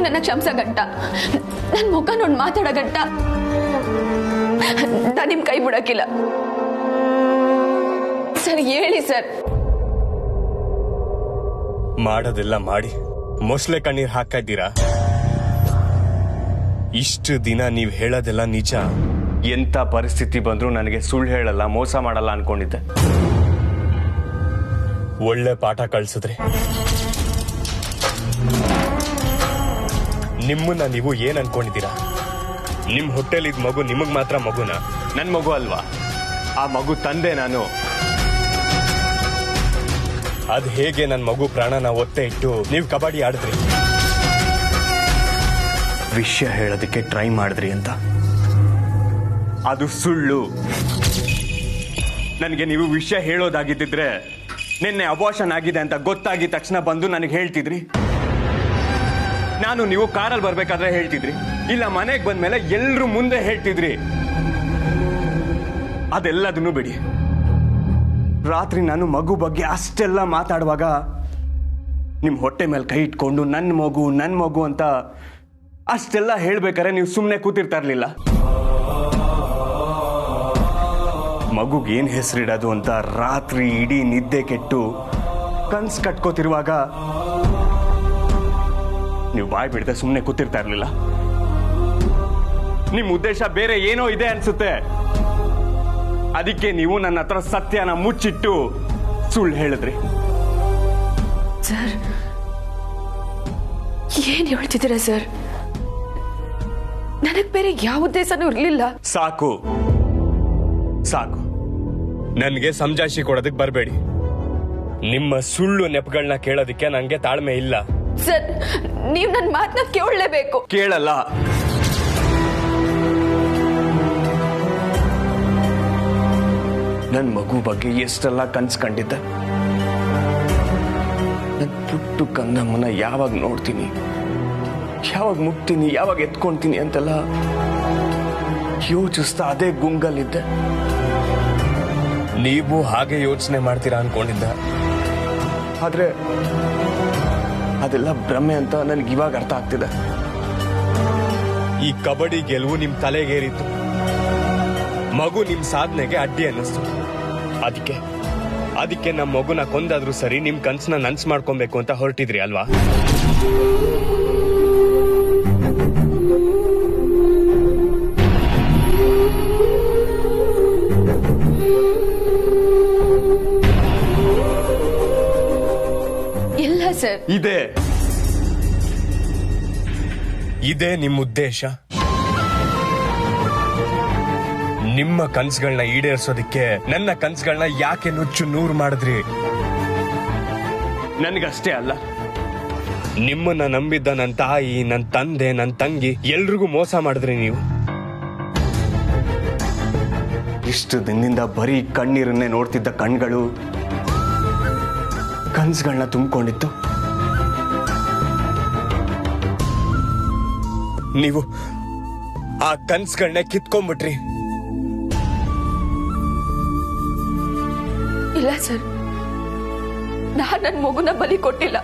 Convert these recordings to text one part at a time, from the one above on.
ನನ್ನ ಕ್ಷಮಿಸೋ ಗಂಟ, ನನ್ನ ಮುಖ ನೋಡಿ ಮಾತಾಡೋ ಗಂಟ ನಾನು ನಿಮ್ ಕೈ ಬಿಡಕ್ಕಿಲ್ಲ ಸರ್. ಹೇಳಿ ಸರ್. ಮಾಡೋದೆಲ್ಲ ಮಾಡಿ ಮೊಸಳೆ ಕಣ್ಣೀರ್ ಹಾಕ್ತಾ ಇದ್ದೀರಾ? ಇಷ್ಟು ದಿನ ನೀವ್ ಹೇಳೋದೆಲ್ಲ ನಿಜ. ಎಂತ ಪರಿಸ್ಥಿತಿ ಬಂದ್ರೂ ನನಗೆ ಸುಳ್ಳು ಹೇಳಲ್ಲ, ಮೋಸ ಮಾಡಲ್ಲ ಅನ್ಕೊಂಡಿದ್ದೆ. ಒಳ್ಳೆ ಪಾಠ ಕಳ್ಸಿದ್ರಿ. ನಿಮ್ಮನ್ನ ನೀವು ಏನ್ ಅನ್ಕೊಂಡಿದ್ದೀರಾ? ನಿಮ್ ಹೊಟ್ಟೆಲಿದ್ ಮಗು ನಿಮಗ್ ಮಾತ್ರ ಮಗುನ? ನನ್ ಮಗು ಅಲ್ವಾ? ಆ ಮಗು ತಂದೆ ನಾನು. ಅದ್ ಹೇಗೆ ನನ್ ಮಗು ಪ್ರಾಣನ ಒತ್ತೆ ಇಟ್ಟು ನೀವು ಕಬಡ್ಡಿ ಆಡಿದ್ರಿ? ವಿಷಯ ಹೇಳೋದಕ್ಕೆ ಟ್ರೈ ಮಾಡಿದ್ರಿ ಅಂತ. ಅದು ಸುಳ್ಳು. ನನಗೆ ನೀವು ವಿಷಯ ಹೇಳೋದಾಗಿದ್ದಿದ್ರೆ ನಿನ್ನೆ ಅಬಾರ್ಷನ್ ಆಗಿದೆ ಅಂತ ಗೊತ್ತಾಗಿದ ತಕ್ಷಣ ಬಂದು ನನಗೆ ಹೇಳ್ತಿದ್ರಿ. ನಾನು ನೀವು ಕಾರಲ್ಲಿ ಬರ್ಬೇಕಾದ್ರೆ ಹೇಳ್ತಿದ್ರಿ, ಇಲ್ಲ ಮನೆಗೆ ಬಂದ್ಮೇಲೆ ಎಲ್ರೂ ಮುಂದೆ ಹೇಳ್ತಿದ್ರಿ. ಅದೆಲ್ಲದನ್ನು ಬಿಡಿ. ರಾತ್ರಿ ನಾನು ಮಗು ಬಗ್ಗೆ ಅಷ್ಟೆಲ್ಲ ಮಾತಾಡುವಾಗ ನಿಮ್ ಹೊಟ್ಟೆ ಮೇಲೆ ಕೈ ಇಟ್ಕೊಂಡು ನನ್ನ ಮಗು ಅಂತ ಅಷ್ಟೆಲ್ಲ ಹೇಳ್ಬೇಕಾದ್ರೆ ನೀವು ಸುಮ್ಮನೆ ಕೂತಿರ್ತಾ ಇರ್ಲಿಲ್ಲ. ಮಗುಗೆ ಏನ್ ಹೆಸರಿಡೋದು ಅಂತ ರಾತ್ರಿ ಇಡೀ ನಿದ್ದೆ ಕೆಟ್ಟು ಕನ್ಸ್ ಕಟ್ಕೋತಿರುವಾಗ ನೀವು ಬಾಯ್ ಬಿಡದೆ ಸುಮ್ಮನೆ ಕೂತಿರ್ತಾ ಇರ್ಲಿಲ್ಲ. ನಿಮ್ ಉದ್ದೇಶ ಬೇರೆ ಏನೋ ಇದೆ ಅನ್ಸುತ್ತೆ. ಅದಕ್ಕೆ ನೀವು ನನ್ನ ಹತ್ರ ಸತ್ಯನ ಮುಚ್ಚಿಟ್ಟು ಸುಳ್ಳು ಹೇಳಿದ್ರಿ. ಸರ್, ಏನ್ ಹೇಳ್ತಿದ್ದೀರಾ ಸರ್? ನನಗ್ ಬೇರೆ ಯಾವ ಉದ್ದೇಶನೂ ಇರ್ಲಿಲ್ಲ. ಸಾಕು ಸಾಕು, ನನ್ಗೆ ಸಮಜಾಯಿಷಿ ಕೊಡೋದಕ್ಕೆ ಬರಬೇಡಿ. ನಿಮ್ಮ ಸುಳ್ಳು ನೆಪಗಳನ್ನ ಕೇಳೋದಕ್ಕೆ ನಂಗೆ ತಾಳ್ಮೆ ಇಲ್ಲ. ಸರ್, ನೀವು ನನ್ನ ಮಾತನ್ನ ಕೇಳಲೇಬೇಕು. ಕೇಳಲ್ಲ. ನನ್ ಮಗು ಬಗ್ಗೆ ಎಷ್ಟೆಲ್ಲ ಕನ್ಸ್ ಕಂಡಿದ್ದೆ. ನನ್ ಪುಟ್ಟು ಕಂದಮ್ಮನ ಯಾವಾಗ ನೋಡ್ತೀನಿ, ಯಾವಾಗ ಮುಟ್ತೀನಿ, ಯಾವಾಗ ಎತ್ಕೊಂತೀನಿ ಅಂತೆಲ್ಲ ಯೋಚಿಸ್ತಾ ಅದೇ ಗುಂಗಲ್ಲಿದ್ದೆ. ನೀವು ಹಾಗೆ ಯೋಚನೆ ಮಾಡ್ತೀರಾ ಅನ್ಕೊಂಡಿದ್ದ. ಆದ್ರೆ ಅದೆಲ್ಲ ಭ್ರಮೆ ಅಂತ ನನ್ಗೆ ಇವಾಗ ಅರ್ಥ ಆಗ್ತಿದೆ. ಈ ಕಬಡ್ಡಿ ಗೆಲುವು ನಿಮ್ ತಲೆಗೇರಿತ್ತು, ಮಗು ನಿಮ್ ಸಾಧನೆಗೆ ಅಡ್ಡಿ ಅನ್ನಿಸ್ತು. ಅದಕ್ಕೆ ನಮ್ಮ ಮಗುನ ಕೊಂದಾದ್ರೂ ಸರಿ ನಿಮ್ ಕನ್ಸನ್ನ ನನ್ಸ್ ಮಾಡ್ಕೊಬೇಕು ಅಂತ ಹೊರಟಿದ್ರಿ ಅಲ್ವಾ? ಇಲ್ಲ ಸರ್. ಇದೇ ನಿಮ್ಮ ಉದ್ದೇಶ? ನಿಮ್ಮ ಕನ್ಸುಗಳನ್ನ ಈಡೇರಿಸೋದಿಕ್ಕೆ ನನ್ನ ಕನ್ಸುಗಳನ್ನ ಯಾಕೆ ನುಚ್ಚು ನೂರು ಮಾಡಿದ್ರಿ? ನನಗಷ್ಟೇ ಅಲ್ಲ, ನಿಮ್ಮನ್ನ ನಂಬಿದ್ದ ನನ್ನ ತಾಯಿ, ನನ್ನ ತಂದೆ, ನನ್ನ ತಂಗಿ ಎಲ್ರಿಗೂ ಮೋಸ ಮಾಡಿದ್ರಿ ನೀವು. ಇಷ್ಟು ದಿನದಿಂದ ಬರೀ ಕಣ್ಣೀರನ್ನೇ ನೋಡ್ತಿದ್ದ ಕಣ್ಗಳು ಕನ್ಸುಗಳನ್ನ ತುಂಬಿಕೊಂಡಿತ್ತು. ನೀವು ಆ ಕನ್ಸುಗಳನ್ನ ಕಿತ್ಕೊಂಡ್ಬಿಟ್ರಿ. ಇಲ್ಲ ಸರ್, ನಾನು ನನ್ನ ಮಗುನ ಬಲಿ ಕೊಟ್ಟಿಲ್ಲ.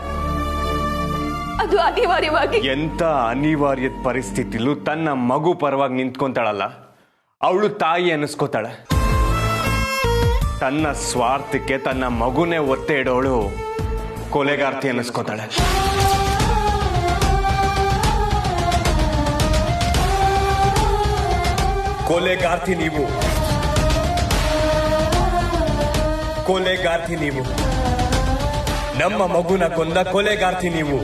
ಅದು ಅನಿವಾರ್ಯವಾಗಿ. ಎಂತ ಅನಿವಾರ್ಯದ ಪರಿಸ್ಥಿತಿಲೂ ತನ್ನ ಮಗು ಪರವಾಗಿ ನಿಂತ್ಕೊಂತಾಳಲ್ಲ, ಅವಳು ತಾಯಿ ಅನ್ನಿಸ್ಕೋತಾಳೆ. ತನ್ನ ಸ್ವಾರ್ಥಕ್ಕೆ ತನ್ನ ಮಗುನೇ ಒತ್ತೆ ಇಡೋಳು ಕೊಲೆಗಾರ್ತಿ ಅನ್ನಿಸ್ಕೋತಾಳೆ. ಕೊಲೆಗಾರ್ತಿ ನೀವು, ಕೊಲೆಗಾರ್ತಿ ನೀವು, ನಮ್ಮ ಮಗುನ ಕೊಂದ ಕೊಲೆಗಾರ್ತಿ ನೀವು.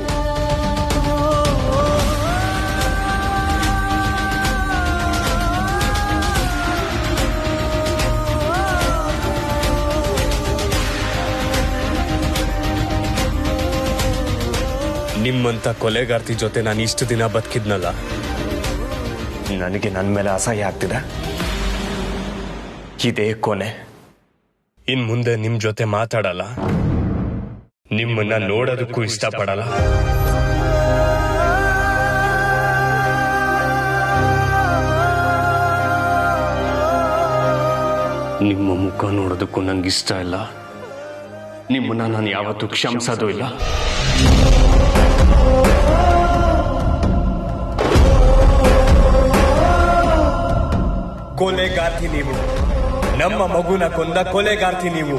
ನಿಮ್ಮಂತ ಕೊಲೆಗಾರ್ತಿ ಜೊತೆ ನಾನು ಇಷ್ಟು ದಿನ ಬದುಕಿದ್ನಲ್ಲ, ನನಗೆ ನನ್ನ ಮೇಲೆ ಅಸಹ್ಯ ಆಗ್ತಿದೆ. ಇದೇ ಕೊನೆ. ಇನ್ ಮುಂದೆ ನಿಮ್ ಜೊತೆ ಮಾತಾಡಲ್ಲ, ನಿಮ್ಮನ್ನ ನೋಡೋದಕ್ಕೂ ಇಷ್ಟಪಡಲ್ಲ. ನಿಮ್ಮ ಮುಖ ನೋಡೋದಕ್ಕೂ ನಂಗೆ ಇಷ್ಟ ಇಲ್ಲ. ನಿಮ್ಮನ್ನ ನಾನು ಯಾವತ್ತೂ ಕ್ಷಮಿಸೋದು ಇಲ್ಲ. ಕೊಲೆಗಾರ್ತಿ ನೀವು. ನಮ್ಮ ಮಗುನ ಕೊಂದ ಕೊಲೆಗಾರ್ತಿ ನೀವು.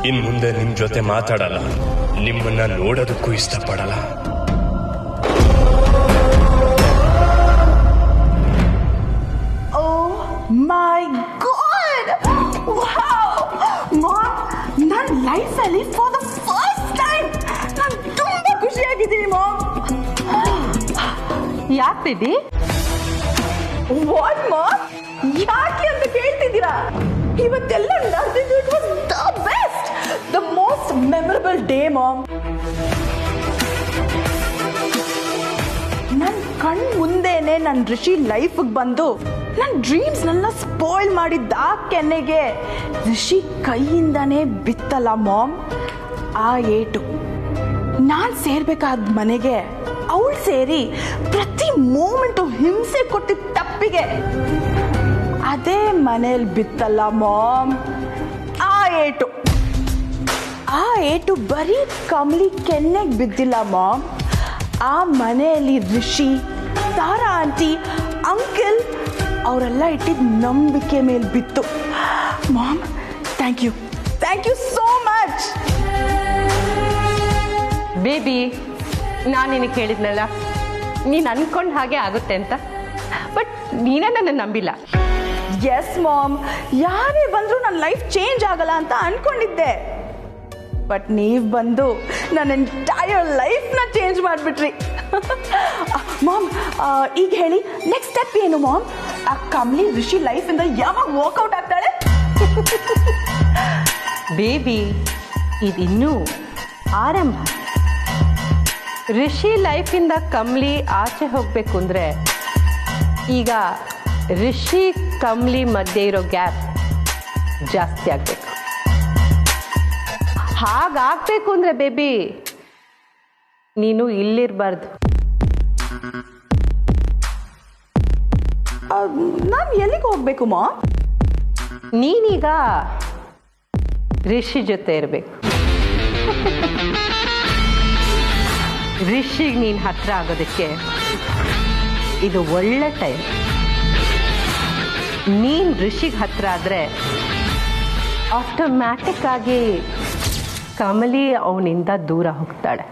ಇನ್ ಮುಂದೆ ನಿಮ್ ಜೊತೆ ಮಾತಾಡಲ್ಲ, ನಿಮ್ಮನ್ನ ನೋಡೋದಕ್ಕೂ ಇಷ್ಟಪಡಲ್ಲ. ಮೈ ಗಾಡ್, ವಾವ್ ಮಾಮ್, ನನ್ನ ಲೈಫಲ್ಲಿ ಫಾರ್ ದ ಫಸ್ಟ್ ಟೈಮ್ ನಾನು ತುಂಬಾ ಖುಷಿಯಾಗಿದ್ದೀನಿ ಮಾಮ್. ಯಾಕೆ ಬೇಬಿ? ವಾಟ್ ಮಾಮ್, ಯಾಕೆ ಅಂತ ಕೇಳ್ತಿದ್ದೀರಾ? ಇವತ್ತೆಲ್ಲ ನಡೆದಿದ್ದು it was the best, the most memorable day mom. ನನ್ನ ಕಣ್ ಮುಂದೆನೆ ನನ್ನ ಋಷಿ ಲೈಫಿಗೆ ಬಂದು ನನ್ನ ಡ್ರೀಮ್ಸ್ನೆಲ್ಲ ಸ್ಪಾಯ್ಲ್ ಮಾಡಿದ್ದ ಕೆನ್ನೆಗೆ ಋಷಿ ಕೈಯಿಂದಾನೇ ಬಿತ್ತಲ್ಲ ಮಾಮ್ ಆ ಏಟು. ನಾನು ಸೇರ್ಬೇಕಾದ ಮನೆಗೆ ಅವಳು ಸೇರಿ ಪ್ರತಿ ಮೂಮೆಂಟು ಹಿಂಸೆ ಕೊಟ್ಟಿದ್ದ ತಪ್ಪಿಗೆ ಅದೇ ಮನೇಲಿ ಬಿತ್ತಲ್ಲ ಮಾಮ್ ಆ ಏಟು. ಆ ಏಟು ಬರೀ ಕಮಲಿ ಕೆನ್ನೆಗೆ ಬಿದ್ದಿಲ್ಲ ಮಾಮ್, ಆ ಮನೆಯಲ್ಲಿ ಋಷಿ, ತಾರಾ ಆಂಟಿ, ಅಂಕಲ್ ಅವರೆಲ್ಲ ಇಟ್ಟಿದ್ದ ನಂಬಿಕೆ ಮೇಲೆ ಬಿತ್ತು mom. Thank you so much baby. ನಾನು ನಿನಗೆ ಹೇಳಿದ್ನಲ್ಲ, ನೀನು ಅನ್ಕೊಂಡು ಹಾಗೆ ಆಗುತ್ತೆ ಅಂತ, ಬಟ್ ನೀನೇ ನನ್ನ ನಂಬಿಲ್ಲ. ಎಸ್ ಮಾಮ್, ಯಾರೇ ಬಂದರೂ ನನ್ನ ಲೈಫ್ ಚೇಂಜ್ ಆಗಲ್ಲ ಅಂತ ಅನ್ಕೊಂಡಿದ್ದೆ. ಬಟ್ ನೀವು ಬಂದು ನನ್ನ ಎಂಟೈರ್ ಲೈಫ್ನ ಚೇಂಜ್ ಮಾಡಿಬಿಟ್ರಿ ಮಾಮ್. ಈಗ ಹೇಳಿ, ನೆಕ್ಸ್ಟ್ ಸ್ಟೆಪ್ ಏನು ಮಾಮ್? ಆ ಕಮಲಿ ಋಷಿ ಲೈಫಿಂದ ಯಾವಾಗ ವಾಕೌಟ್ ಆಗ್ತಾಳೆ? ಬೇಬಿ, ಇದಿನ್ನೂ ಆರಂಭ. ಋಷಿ ಲೈಫಿಂದ ಕಮಲಿ ಆಚೆ ಹೋಗಬೇಕು ಅಂದರೆ ಈಗ ಋಷಿ ಕಮಲಿ ಮಧ್ಯೆ ಇರೋ ಗ್ಯಾಪ್ ಜಾಸ್ತಿ ಆಗಬೇಕು. ಹಾಗಾಗಬೇಕು ಅಂದರೆ ಬೇಬಿ ನೀನು ಇಲ್ಲಿರಬಾರ್ದು. ನಾನು ಎಲ್ಲಿಗೆ ಹೋಗ್ಬೇಕು ಮಾಮ್? ನೀನೀಗ ಋಷಿ ಜೊತೆ ಇರಬೇಕು. ಋಷಿಗೆ ನೀನು ಹತ್ರ ಆಗೋದಕ್ಕೆ ಇದು ಒಳ್ಳೆ ಟೈಮ್. ನೀನು ಋಷಿಗೆ ಹತ್ರ ಆದರೆ ಆಟೋಮ್ಯಾಟಿಕ್ ಆಗಿ ಕಮಲಿ ಅವನಿಂದ ದೂರ ಹೋಗ್ತಾಳೆ.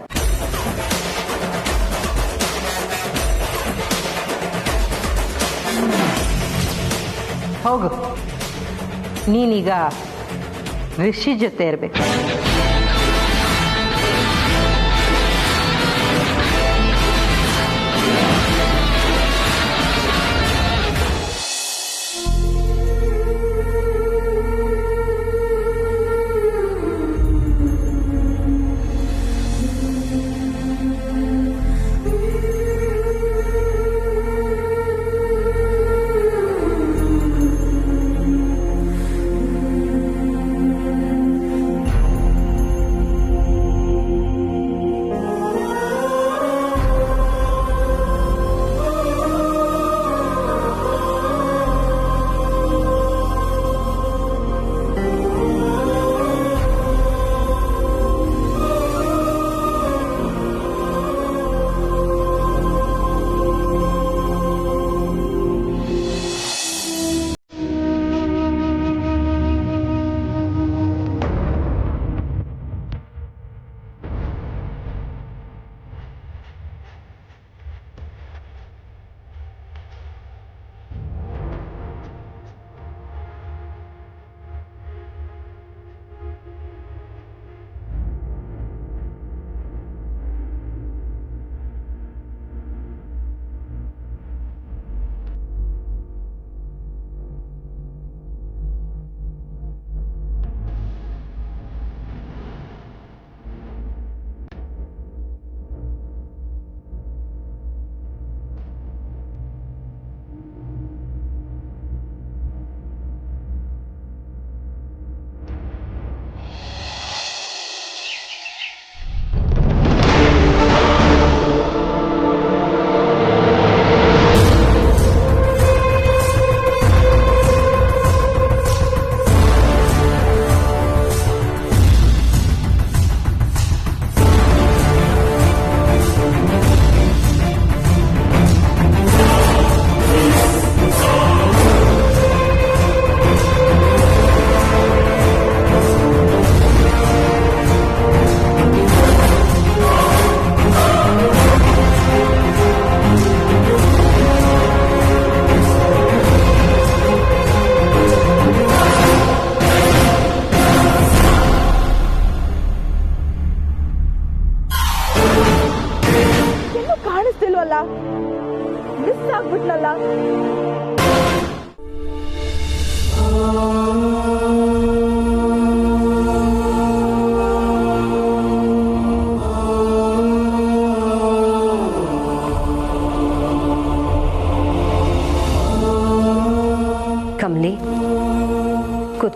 ಹೋಗು, ನೀನೀಗ ಋಷಿ ಜೊತೆ ಇರಬೇಕು.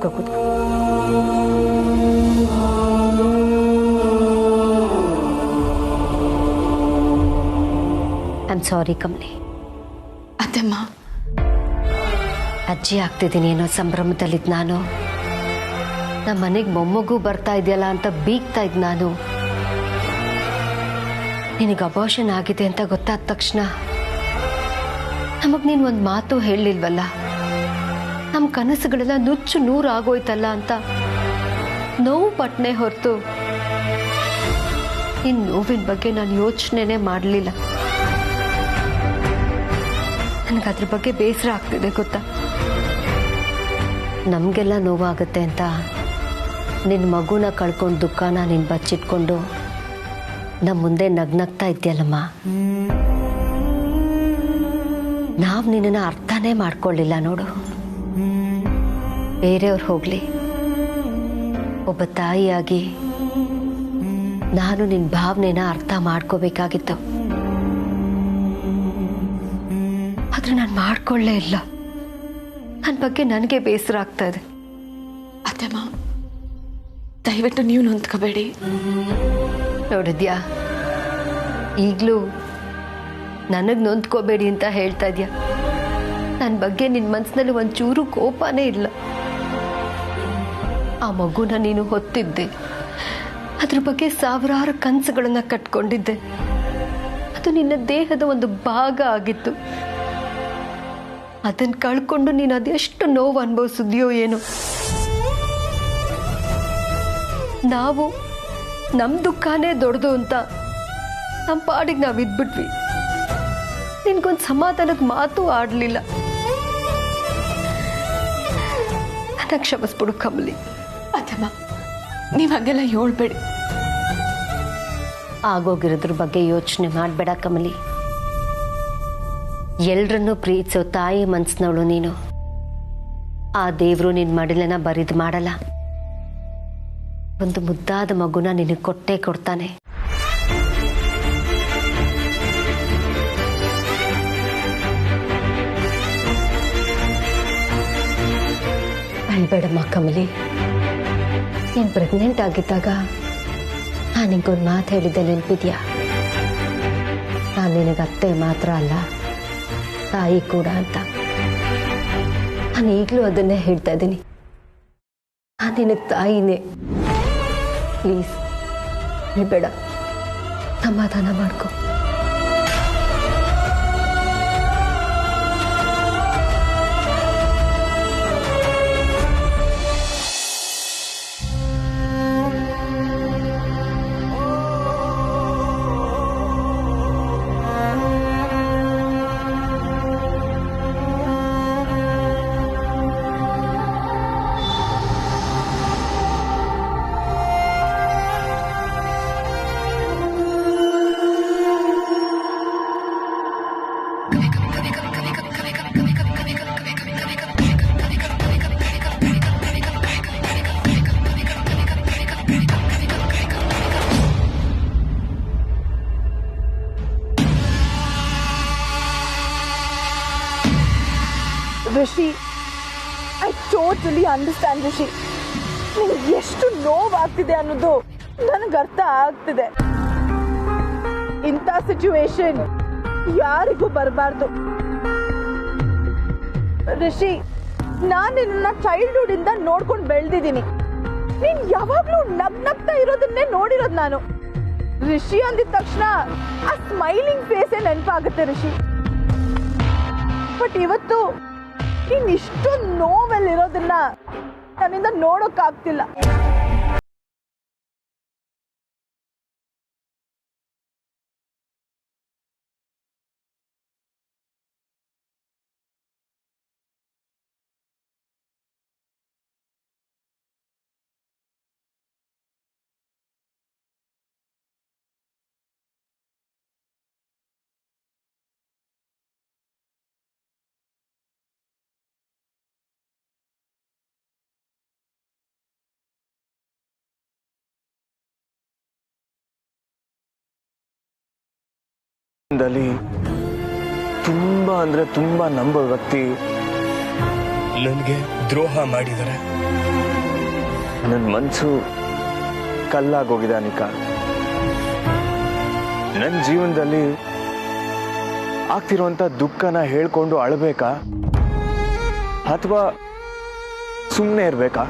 ಕೂತ್ಕೋ ಕೂತ್ಕೋ. I am sorry Kamali. ಅತ್ತಮ್ಮ, ಅಜ್ಜಿ ಆಗ್ತಿದ್ದೀನಿ ಏನೋ ಸಂಭ್ರಮದಲ್ಲಿದ್ದು ನಾನು. ನಮ್ಮ ಮನೆಗೆ ಮೊಮ್ಮಗು ಬರ್ತಾ ಇದೆಯಲ್ಲ ಅಂತ ಬೀಗ್ತಾ ಇದ್ದು ನಾನು. ನಿನಗೆ ಅಬೋಷನ್ ಆಗಿದೆ ಅಂತ ಗೊತ್ತಾದ ತಕ್ಷಣ ನಮಗ್ ನೀನು ಒಂದು ಮಾತು ಹೇಳಲಿಲ್ವಲ್ಲ. ನಮ್ಮ ಕನಸುಗಳೆಲ್ಲ ನುಚ್ಚು ನೂರು ಆಗೋಯ್ತಲ್ಲ ಅಂತ ನೋವು ಪಟ್ನೆ ಹೊರತು ಇನ್ನು ನೋವಿನ ಬಗ್ಗೆ ನಾನು ಯೋಚನೆನೇ ಮಾಡಲಿಲ್ಲ. ನನಗದ್ರ ಬಗ್ಗೆ ಬೇಸರ ಆಗ್ತಿದೆ ಗೊತ್ತಾ. ನಮಗೆಲ್ಲ ನೋವಾಗುತ್ತೆ ಅಂತ ನಿನ್ನ ಮಗುನ ಕಳ್ಕೊಂಡು ದುಃಖನ ನೀನು ಬಚ್ಚಿಟ್ಕೊಂಡು ನಮ್ಮ ಮುಂದೆ ನಗ್ನಗ್ತಾ ಇದ್ದೀಯಲ್ಲಮ್ಮ. ನಾವು ನಿನ್ನನ್ನು ಅರ್ಥನೇ ಮಾಡ್ಕೊಳ್ಳಿಲ್ಲ ನೋಡು. ಬೇರೆಯವ್ರು ಹೋಗ್ಲಿ, ಒಬ್ಬ ತಾಯಿಯಾಗಿ ನಾನು ನಿನ್ನ ಭಾವನೆನ ಅರ್ಥ ಮಾಡ್ಕೋಬೇಕಾಗಿತ್ತು. ಆದ್ರೆ ನಾನು ಮಾಡ್ಕೊಳ್ಳೇ ಇಲ್ಲ. ನನ್ನ ಬಗ್ಗೆ ನನಗೆ ಬೇಸರ ಆಗ್ತಾ ಇದೆ. ಅತ್ತಮ್ಮ, ದಯವಿಟ್ಟು ನೀವು ನೊಂದ್ಕೋಬೇಡಿ. ನೋಡಿದ್ಯಾ, ಈಗಲೂ ನನಗೆ ನೊಂದ್ಕೋಬೇಡಿ ಅಂತ ಹೇಳ್ತಾ ಇದೆಯಾ. ನನ್ನ ಬಗ್ಗೆ ನಿನ್ನ ಮನಸ್ಸಿನಲ್ಲಿ ಒಂಚೂರು ಕೋಪನೇ ಇಲ್ಲ. ಆ ಮಗುನ ನೀನು ಹೊತ್ತಿದ್ದೆ, ಅದ್ರ ಬಗ್ಗೆ ಸಾವಿರಾರು ಕನಸುಗಳನ್ನ ಕಟ್ಕೊಂಡಿದ್ದೆ. ಅದು ನಿನ್ನ ದೇಹದ ಒಂದು ಭಾಗ ಆಗಿತ್ತು. ಅದನ್ನು ಕಳ್ಕೊಂಡು ನೀನು ಅದೆಷ್ಟು ನೋವು ಅನುಭವಿಸಿದ್ಯೋ ಏನೋ. ನಾವು ನಮ್ಮ ದುಃಖನೇ ದೊಡ್ಡದು ಅಂತ ನಮ್ಮ ಪಾಡಿಗೆ ನಾವು ಇದ್ಬಿಟ್ವಿ. ನಿನ್ಗೊಂದು ಸಮಾಧಾನದ ಮಾತು ಆಡಲಿಲ್ಲ. ನನ್ನ ಕ್ಷಮಿಸ್ಬಿಡು ಕಮಲಿ. ಅತ್ತಮ್ಮ, ನೀವು ಹಾಗೆಲ್ಲ ಹೇಳ್ಬೇಡಿ. ಆಗೋಗಿರೋದ್ರ ಬಗ್ಗೆ ಯೋಚನೆ ಮಾಡಬೇಡ ಕಮಲಿ. ಎಲ್ರನ್ನೂ ಪ್ರೀತಿಸೋ ತಾಯಿ ಮನ್ಸಿನವಳು ನೀನು. ಆ ದೇವರು ನಿನ್ನ ಮಡಿಲನ್ನ ಬರಿದು ಮಾಡಲ್ಲ. ಒಂದು ಮುದ್ದಾದ ಮಗುನ ನಿನಗೆ ಕೊಟ್ಟೇ ಕೊಡ್ತಾನೆ. ಅಳ್ಬೇಡಮ್ಮ ಕಮಲಿ. ನೀನು ಪ್ರೆಗ್ನೆಂಟ್ ಆಗಿದ್ದಾಗ ನಾನು ನಿಂಗೊಂದು ಮಾತು ಹೇಳಿದ್ದೆ, ನೆನಪಿದ್ಯಾ? ನಾನು ನಿನಗೆ ಅತ್ತೆ ಮಾತ್ರ ಅಲ್ಲ, ತಾಯಿ ಕೂಡ ಅಂತ. ನಾನು ಈಗಲೂ ಅದನ್ನೇ ಹೇಳ್ತಾ ಇದ್ದೀನಿ. ನಾನು ನಿನಗೆ ತಾಯಿನೇ. ಪ್ಲೀಸ್ ಬೇಡ, ಸಮಾಧಾನ ಮಾಡ್ಕೊ. Rishi, I totally understand Rishi. ನಿನಗೆ ಎಷ್ಟು ನೋವಾಗ್ತಿದೆ ಅನ್ನೋದು ನನಗೆ ಅರ್ಥ ಆಗ್ತಿದೆ. ಇಂಥ ಸಿಚುವೇಶನ್ ಯಾರಿಗೂ ಬರಬಾರ್ದು. ರಿಷಿ, ನಾನು ನಿನ್ನ ಚೈಲ್ಡ್ಹುಡ್ ಇಂದ ನೋಡ್ಕೊಂಡು ಬೆಳೆದಿದ್ದೀನಿ. ನೀನ್ ಯಾವಾಗ್ಲೂ ನಗ್ನಗ್ತಾ ಇರೋದನ್ನೇ ನೋಡಿರೋದು ನಾನು. ರಿಷಿ ಅಂದಿದ ತಕ್ಷಣ ಆ ಸ್ಮೈಲಿಂಗ್ ಫೇಸೇ ನೆನಪಾಗುತ್ತೆ ರಿಷಿ. ಬಟ್ ಇವತ್ತು ನೀನ್ ಇಷ್ಟೊಂದು ನೋವಲ್ಲಿರೋದನ್ನ ನನ್ನಿಂದ ನೋಡೋಕ್ಕಾಗ್ತಿಲ್ಲ. ತುಂಬಾ ಅಂದ್ರೆ ತುಂಬಾ ನಂಬೋ ವ್ಯಕ್ತಿ ನನಗೆ ದ್ರೋಹ ಮಾಡಿದ್ದಾರೆ. ನನ್ನ ಮನಸ್ಸು ಕಲ್ಲಾಗೋಗಿದೆ ಅನಿಕಾ. ನನ್ನ ಜೀವನದಲ್ಲಿ ಆಗ್ತಿರುವಂತ ದುಃಖನ ಹೇಳ್ಕೊಂಡು ಅಳಬೇಕಾ ಅಥವಾ ಸುಮ್ಮನೆ ಇರ್ಬೇಕಾ?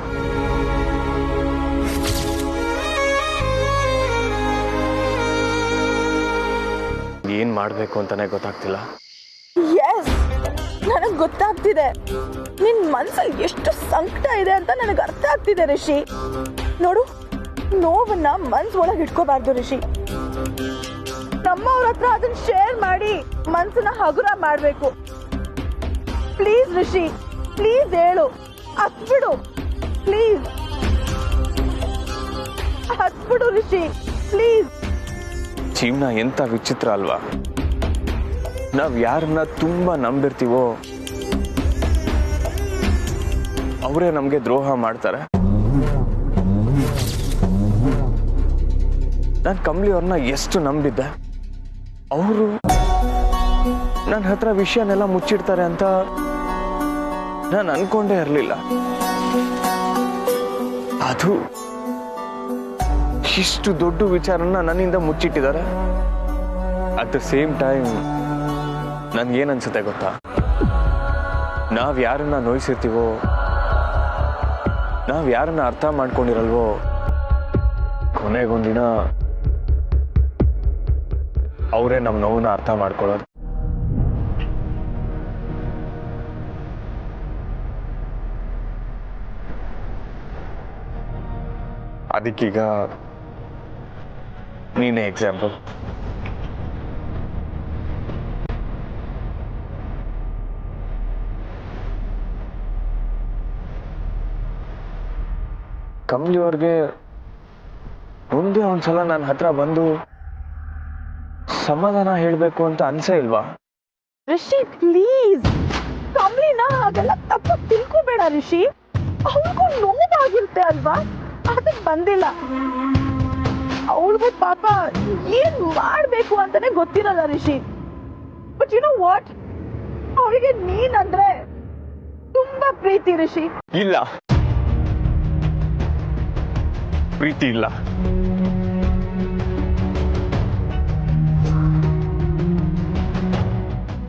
ಏನ್ ಮಾಡ್ಬೇಕು ಅಂತಾನೆ ಗೊತ್ತಾಗ್ತಿಲ್ಲ. ಎಸ್, ನನಗೆ ಗೊತ್ತಾಗ್ತಿದೆ ನಿನ್ ಮನ್ಸಲ್ಲಿ ಎಷ್ಟು ಸಂಕಟ ಇದೆ ಅಂತ ನನಗೆ ಅರ್ಥ ಆಗ್ತಿದೆ ರಿಷಿ. ನೋಡು, ನೋವನ್ನ ಮನ್ಸ್ ಒಳಗೆ ಇಟ್ಕೋಬಾರ್ದು ರಿಷಿ. ನಮ್ಮವ್ರ ಹತ್ರ ಅದನ್ನ ಶೇರ್ ಮಾಡಿ ಮನ್ಸನ್ನ ಹಗುರ ಮಾಡ್ಬೇಕು. ಪ್ಲೀಸ್ ರಿಷಿ, ಪ್ಲೀಸ್ ಹೇಳು, ಹತ್ಬಿಡು ಪ್ಲೀಸ್, ಹತ್ಬಿಡು ರಿಷಿ ಪ್ಲೀಸ್. ಜೀವನ ಎಂತ ವಿಚಿತ್ರ ಅಲ್ವಾ? ನಾವ್ ಯಾರನ್ನ ತುಂಬಾ ನಂಬಿರ್ತೀವೋ ಅವರೇ ನಮ್ಗೆ ದ್ರೋಹ ಮಾಡ್ತಾರೆ. ನಾನು ಕಮಲಿ ಅವ್ರನ್ನ ಎಷ್ಟು ನಂಬಿದ್ದೆ, ಅವರು ನನ್ನ ಹತ್ರ ವಿಷಯನೆಲ್ಲ ಮುಚ್ಚಿಡ್ತಾರೆ ಅಂತ ನಾನು ಅನ್ಕೊಂಡೇ ಇರಲಿಲ್ಲ. ಅದು ಇಷ್ಟು ದೊಡ್ಡ ವಿಚಾರನ ನನ್ನಿಂದ ಮುಚ್ಚಿಟ್ಟಿದ್ದಾರೆ. ಅಟ್ ದ ಸೇಮ್ ಟೈಮ್ ನನ್ಗೇನ್ ಅನ್ಸುತ್ತೆ ಗೊತ್ತಾ? ನಾವ್ ಯಾರನ್ನ ನೋಯಿಸಿರ್ತೀವೋ, ನಾವ್ ಯಾರನ್ನ ಅರ್ಥ ಮಾಡ್ಕೊಂಡಿರಲ್ವೋ, ಕೊನೆಗೊಂದಿನ ಅವರೇ ನಮ್ಮ ನೋವನ್ನ ಅರ್ಥ ಮಾಡ್ಕೊಳ್ಳೋದು. ಅದಕ್ಕೀಗ ನೀನೇ ಎಕ್ಸಾಂಪಲ್. ಕಮಲಿ ಅವ್ರಿಗೆ ಮುಂದೆ ಒಂದ್ಸಲ ನನ್ನ ಹತ್ರ ಬಂದು ಸಮಾಧಾನ ಹೇಳ್ಬೇಕು ಅಂತ ಅನ್ಸೇ ಇಲ್ವಾ? ರಿಷಿ ಪ್ಲೀಸ್, ಕಮಲಿನ ಹಾಗೆಲ್ಲ ತಪ್ಪಾಗಿ ತಿಳ್ಕೋಬೇಡ ರಿಷಿ. ಅವಳಿಗೂ ನೋವಾಗಿರುತ್ತೆ ಅಲ್ವಾ, ಅದಕ್ಕೆ ಬಂದಿಲ್ಲ. ಅವಳಿಗೂ ಪಾಪ ಏನ್ ಮಾಡ್ಬೇಕು ಅಂತಾನೆ ಗೊತ್ತಿರಲ್ಲ Rishi. But you know what, ಅವಳಿಗೆ ನೀನಂದ್ರೆ ತುಂಬಾ ಪ್ರೀತಿ ರಿಷಿ. ಇಲ್ಲ, ಪ್ರೀತಿ ಇಲ್ಲ.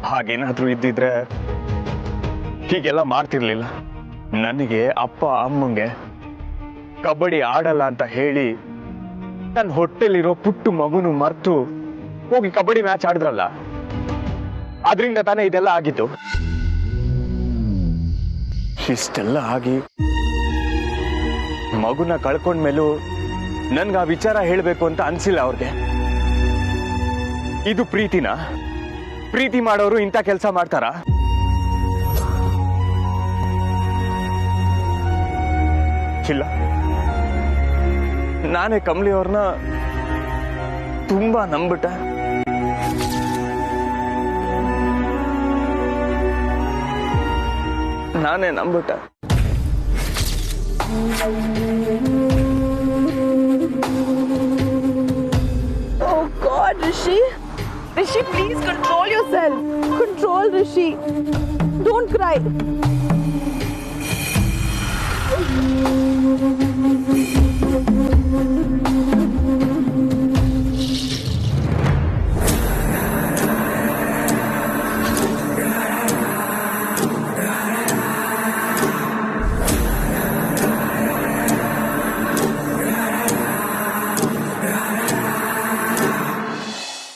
ಹಾಗೇನಾದ್ರೂ ಇದ್ದಿದ್ರೆ ಹೀಗೆಲ್ಲ ಮಾಡ್ತಿರ್ಲಿಲ್ಲ. ನನಗೆ ಅಪ್ಪ ಅಮ್ಮಂಗೆ ಕಬಡ್ಡಿ ಆಡಲ್ಲ ಅಂತ ಹೇಳಿ ನನ್ನ ಹೊಟ್ಟೆಲಿರೋ ಪುಟ್ಟು ಮಗುನು ಮರ್ತು ಹೋಗಿ ಕಬಡ್ಡಿ ಮ್ಯಾಚ್ ಆಡಿದ್ರಲ್ಲ, ಅದರಿಂದ ತಾನೇ ಇದೆಲ್ಲ ಆಗಿತ್ತು. ಇಷ್ಟೆಲ್ಲ ಆಗಿ ಮಗುನ ಕಳ್ಕೊಂಡ್ಮೇಲೂ ನನ್ಗೆ ಆ ವಿಚಾರ ಹೇಳ್ಬೇಕು ಅಂತ ಅನ್ಸಿಲ್ಲ ಅವ್ರಿಗೆ. ಇದು ಪ್ರೀತಿನ? ಪ್ರೀತಿ ಮಾಡೋರು ಇಂಥ ಕೆಲಸ ಮಾಡ್ತಾರ? ಇಲ್ಲ, ನಾನೇ ಕಮಲಿ ಅವ್ರನ್ನ ತುಂಬಾ ನಂಬಿಟ್ಟೆ. ನಾನೇ ನಂಬಿಟ್ಟೆ. Oh God, Rishi. Rishi, please control yourself. Control, Rishi. Don't cry.